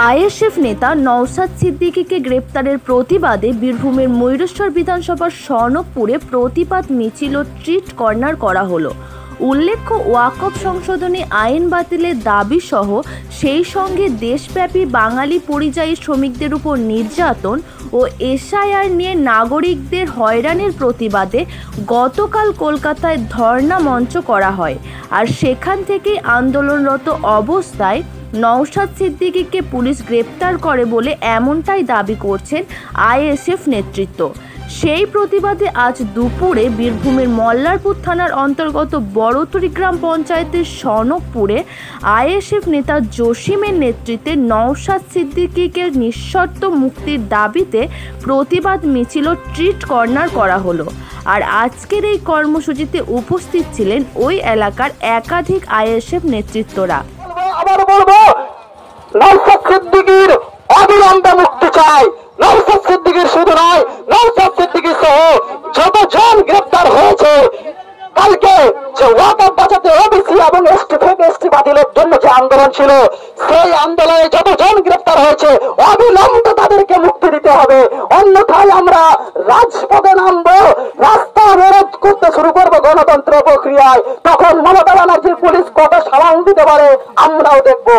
ISF নেতা নওশাদ সিদ্দিকীকে গ্রেপ্তারের প্রতিবাদে বীরভূমের ময়ূরেশ্বর বিধানসভার স্বর্ণপুরে প্রতিবাদ মিছিল ও স্ট্রিট কর্নার করা হলো। উল্লেখ্য, ওয়াকফ সংশোধনী আইন বাতিলের দাবি সহ সেই সঙ্গে দেশব্যাপী বাঙালি পরিযায়ী শ্রমিকদের উপর নির্যাতন ও এসআইআর নিয়ে নাগরিকদের হয়রানির প্রতিবাদে গতকাল কলকাতায় ধর্ণা মঞ্চ করা হয়। আর সেখান থেকেই আন্দোলনরত অবস্থায় নওশাদ সিদ্দিকীকে পুলিশ গ্রেপ্তার করে বলে এমনটাই দাবি করছেন আইএসএফ নেতৃত্ব। সেই প্রতিবাদে আজ দুপুরে বীরভূমের মল্লারপুর থানার অন্তর্গত বড়তরি গ্রাম পঞ্চায়েতের সনকপুরে আইএসএফ নেতা জসিমের নেতৃত্বে নওশাদ সিদ্দিকীকে নিঃশর্ত মুক্তির দাবিতে প্রতিবাদ মিছিল ও স্ট্রিট কর্নার করা হলো। আর আজকের এই কর্মসূচিতে উপস্থিত ছিলেন ওই এলাকার একাধিক আইএসএফ নেতৃত্বরা। আবার বলবো, নওশাদ সিদ্দিকীর অবিলম্বে মুক্তি চাই। নওশাদ সিদ্দিকীর শুধু নয়, নওশাদ সিদ্দিকী সহ যতজন গ্রেপ্তার হয়েছে, কালকে যে ওয়াকফ বাঁচাতে ওবিসি এবং এসটি থেকে এসটি বাতিলের জন্য যে আন্দোলন ছিল, সেই আন্দোলনে যতজন গ্রেপ্তার হয়েছে অবিলম্বে তাদেরকে মুক্তি দিতে হবে। অন্যথায় আমরা রাজপথে নামবো, রাস্তা অবরোধ করতে শুরু করবো গণতন্ত্র প্রক্রিয়ায়। তখন মমতা ব্যানার্জির পুলিশ কত সামাল দিতে পারে আমরাও দেখবো।